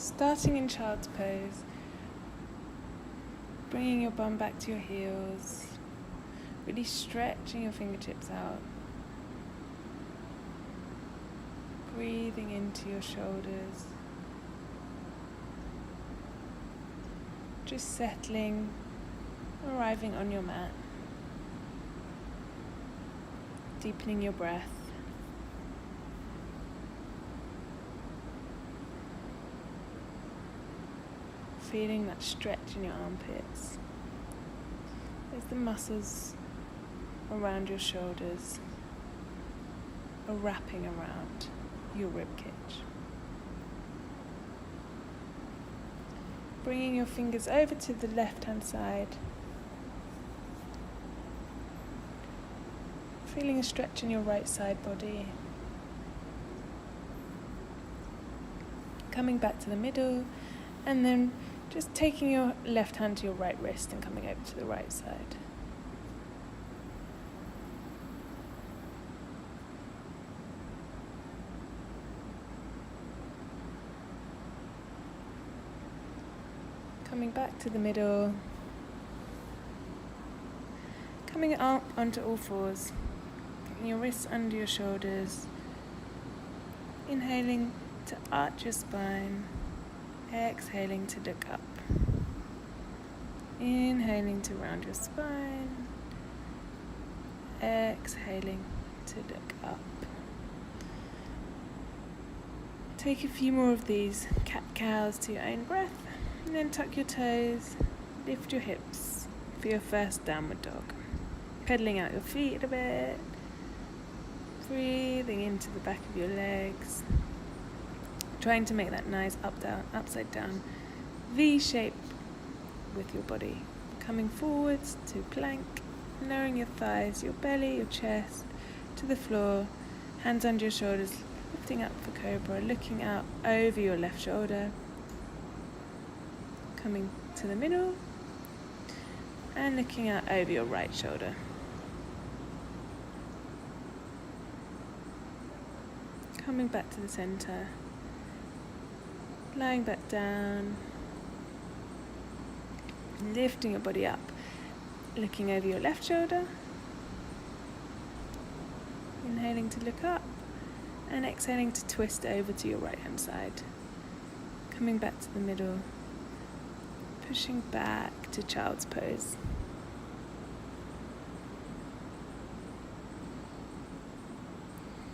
Starting in child's pose, bringing your bum back to your heels, really stretching your fingertips out, breathing into your shoulders, just settling, arriving on your mat, deepening your breath. Feeling that stretch in your armpits as the muscles around your shoulders are wrapping around your ribcage. Bringing your fingers over to the left-hand side. Feeling a stretch in your right side body. Coming back to the middle, and then just taking your left hand to your right wrist and coming over to the right side. Coming back to the middle. Coming up onto all fours. Getting your wrists under your shoulders. Inhaling to arch your spine. Exhaling to look up. Inhaling to round your spine. Exhaling to look up. Take a few more of these cat-cows to your own breath, and then tuck your toes, lift your hips for your first downward dog. Pedaling out your feet a bit, breathing into the back of your legs. Trying to make that nice upside down V shape with your body. Coming forwards to plank, lowering your thighs, your belly, your chest to the floor, hands under your shoulders, lifting up for cobra, looking out over your left shoulder. Coming to the middle and looking out over your right shoulder. Coming back to the center. Lying back down, lifting your body up, looking over your left shoulder, inhaling to look up, and exhaling to twist over to your right hand side. Coming back to the middle, pushing back to child's pose.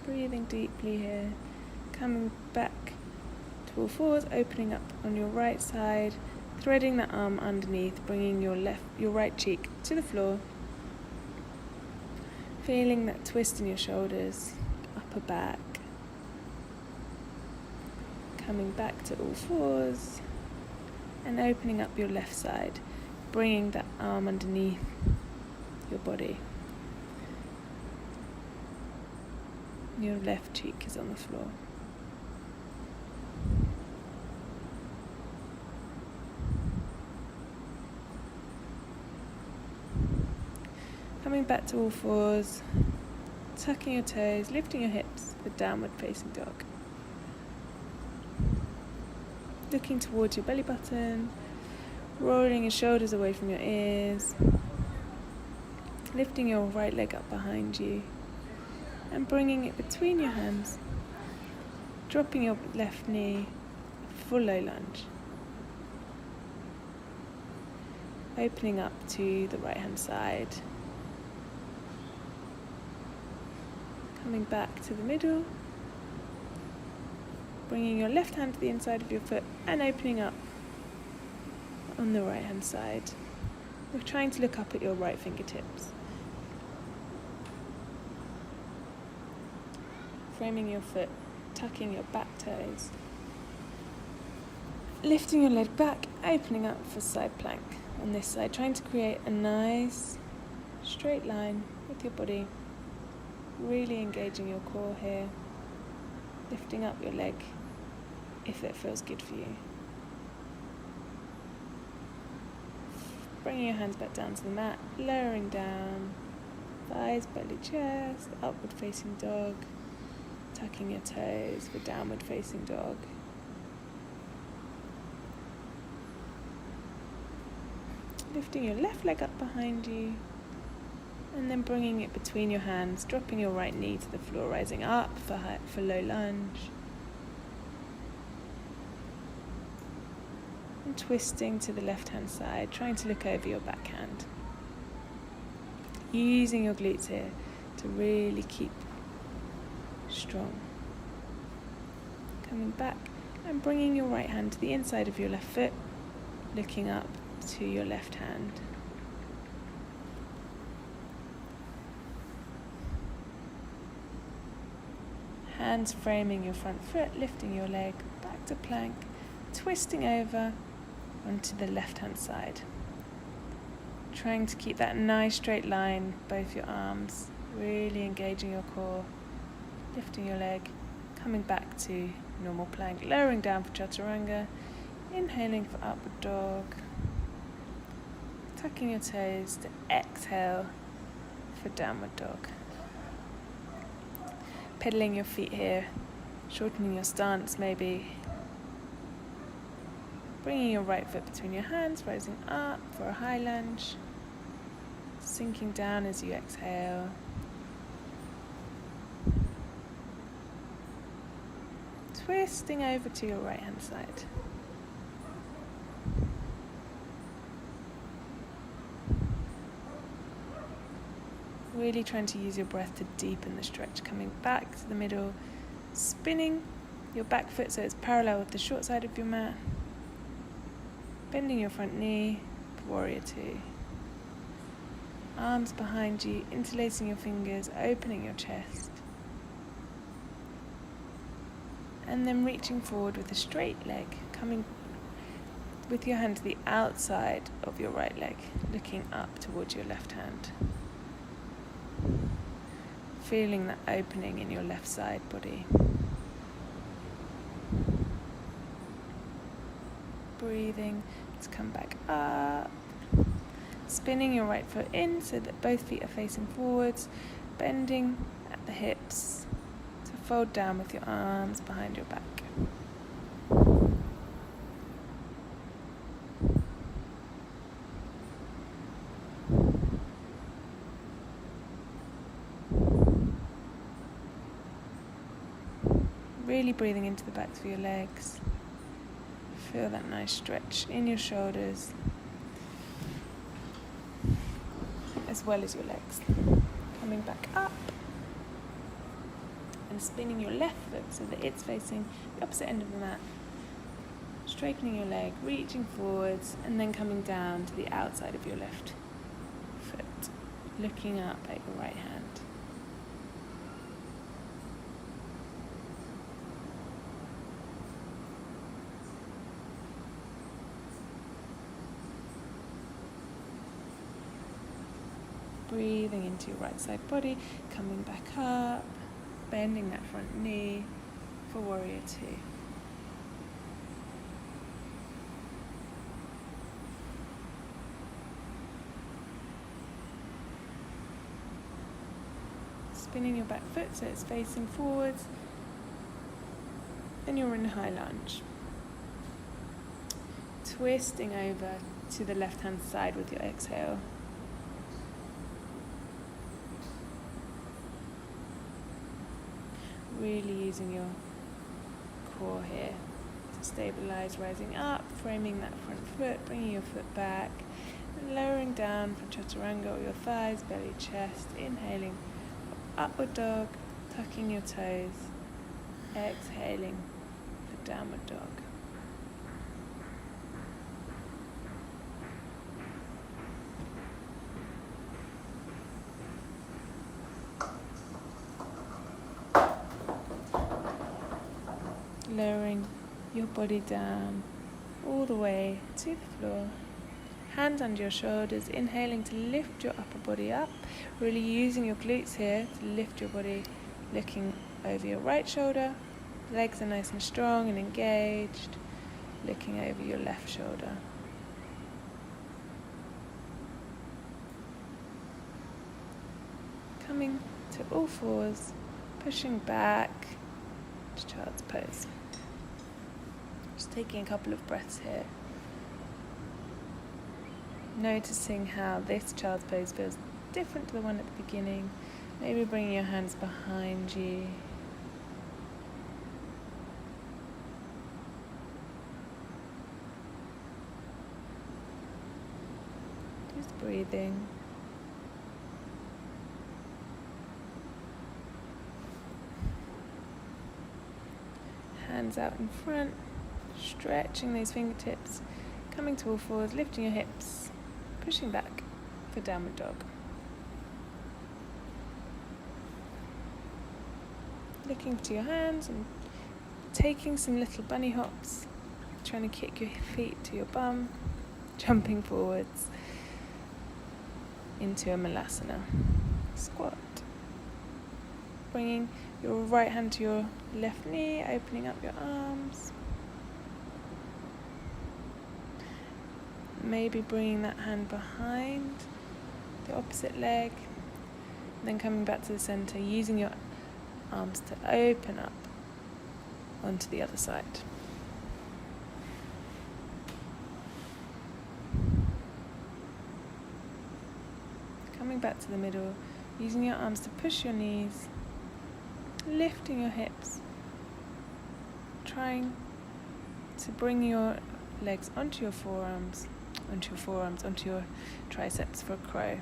Breathing deeply here, coming back all fours, opening up on your right side, threading the arm underneath, bringing your right cheek to the floor, feeling that twist in your shoulders, upper back, coming back to all fours and opening up your left side, bringing that arm underneath your body. Your left cheek is on the floor. Coming back to all fours, tucking your toes, lifting your hips for downward facing dog. Looking towards your belly button, rolling your shoulders away from your ears, lifting your right leg up behind you and bringing it between your hands, dropping your left knee, full low lunge. Opening up to the right hand side. Coming back to the middle, bringing your left hand to the inside of your foot and opening up on the right hand side. We're trying to look up at your right fingertips. Framing your foot, tucking your back toes. Lifting your leg back, opening up for side plank on this side, trying to create a nice straight line with your body. Really engaging your core here, lifting up your leg if it feels good for you. Bringing your hands back down to the mat, lowering down, thighs, belly, chest, upward facing dog, tucking your toes for downward facing dog. Lifting your left leg up behind you, and then bringing it between your hands, dropping your right knee to the floor, rising up for low lunge. And twisting to the left-hand side, trying to look over your backhand. Using your glutes here to really keep strong. Coming back and bringing your right hand to the inside of your left foot, looking up to your left hand. Hands framing your front foot, lifting your leg back to plank, twisting over onto the left-hand side. Trying to keep that nice straight line, both your arms, really engaging your core, lifting your leg, coming back to normal plank, lowering down for chaturanga, inhaling for upward dog, tucking your toes to exhale for downward dog. Pedaling your feet here, shortening your stance maybe. Bringing your right foot between your hands, rising up for a high lunge. Sinking down as you exhale. Twisting over to your right hand side. Really trying to use your breath to deepen the stretch. Coming back to the middle, spinning your back foot so it's parallel with the short side of your mat. Bending your front knee for warrior two. Arms behind you, interlacing your fingers, opening your chest. And then reaching forward with a straight leg, coming with your hand to the outside of your right leg, looking up towards your left hand. Feeling that opening in your left side body. Breathing to come back up. Spinning your right foot in so that both feet are facing forwards. Bending at the hips to fold down with your arms behind your back. Really breathing into the backs of your legs. Feel that nice stretch in your shoulders as well as your legs. Coming back up and spinning your left foot so that it's facing the opposite end of the mat. Straightening your leg, reaching forwards, and then coming down to the outside of your left foot, looking up at your right hand. Breathing into your right side body, coming back up, bending that front knee for warrior two. Spinning your back foot so it's facing forwards, then you're in high lunge. Twisting over to the left hand side with your exhale. Really using your core here to stabilize, rising up, framing that front foot, bringing your foot back, and lowering down for chaturanga or your thighs, belly, chest, inhaling for upward dog, tucking your toes, exhaling for downward dog. Lowering your body down all the way to the floor. Hands under your shoulders, inhaling to lift your upper body up. Really using your glutes here to lift your body, looking over your right shoulder. Legs are nice and strong and engaged. Looking over your left shoulder. Coming to all fours, pushing back to child's pose. Just taking a couple of breaths here. Noticing how this child's pose feels different to the one at the beginning. Maybe bringing your hands behind you. Just breathing. Hands out in front, stretching those fingertips, coming to all fours, lifting your hips, pushing back for downward dog. Looking to your hands and taking some little bunny hops, trying to kick your feet to your bum, jumping forwards into a malasana squat. Bringing your right hand to your left knee, opening up your arms. Maybe bringing that hand behind the opposite leg, and then coming back to the center, using your arms to open up onto the other side. Coming back to the middle, using your arms to push your knees, lifting your hips, trying to bring your legs onto your forearms, onto your triceps for a crow,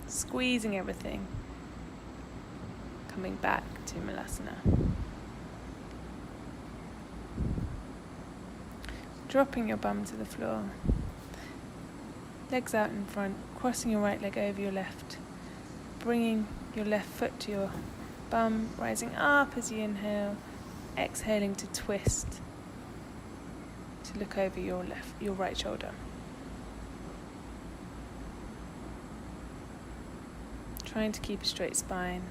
squeezing everything, coming back to malasana. Dropping your bum to the floor, legs out in front, crossing your right leg over your left, bringing your left foot to your bum, rising up as you inhale, exhaling to twist, to look over your right shoulder. Trying to keep a straight spine,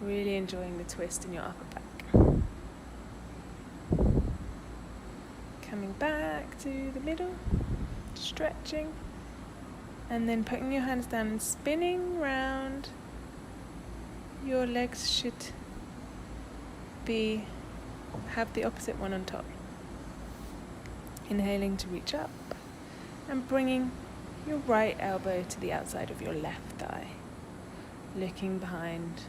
really enjoying the twist in your upper back. Coming back to the middle, stretching, and then putting your hands down and spinning round. Your legs should have the opposite one on top. Inhaling to reach up and bringing your right elbow to the outside of your left thigh. Looking behind,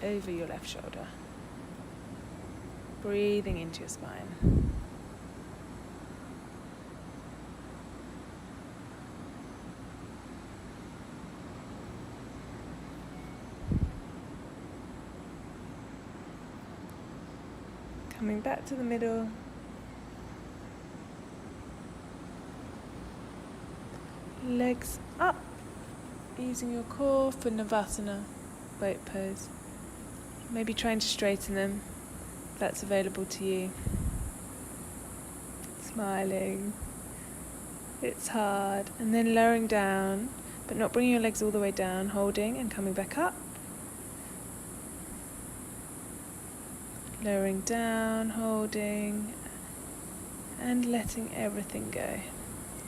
over your left shoulder. Breathing into your spine. Coming back to the middle. Legs up, using your core for Navasana, boat pose. Maybe trying to straighten them, if that's available to you. Smiling. It's hard. And then lowering down, but not bringing your legs all the way down, holding and coming back up. Lowering down, holding, and letting everything go.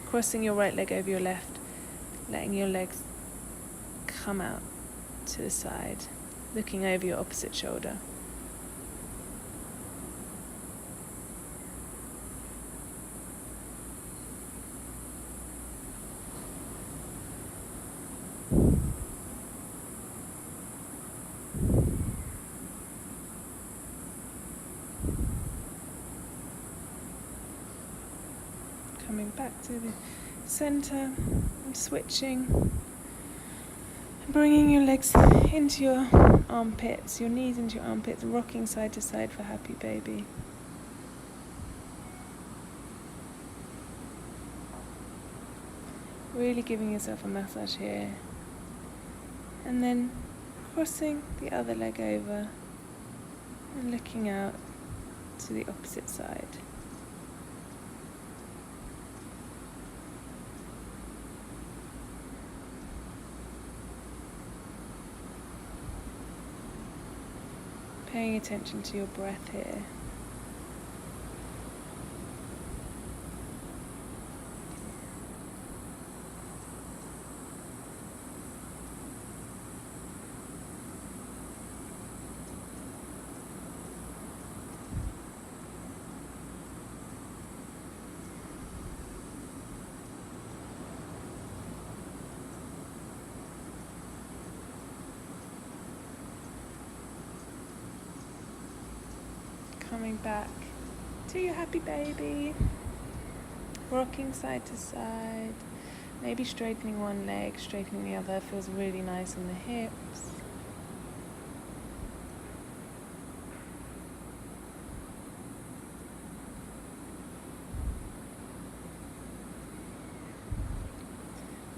Crossing your right leg over your left, letting your legs come out to the side, looking over your opposite shoulder. Coming back to the center and switching. Bringing your legs into your armpits, your knees into your armpits, rocking side to side for happy baby. Really giving yourself a massage here. And then crossing the other leg over and looking out to the opposite side. Paying attention to your breath here. Coming back to your happy baby. Rocking side to side. Maybe straightening one leg, straightening the other. Feels really nice in the hips.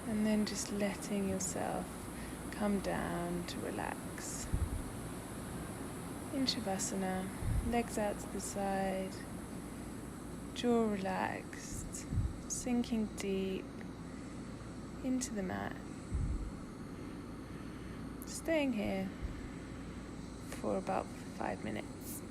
And then just letting yourself come down to relax. In Shavasana, legs out to the side, jaw relaxed, sinking deep into the mat. Staying here for about 5 minutes.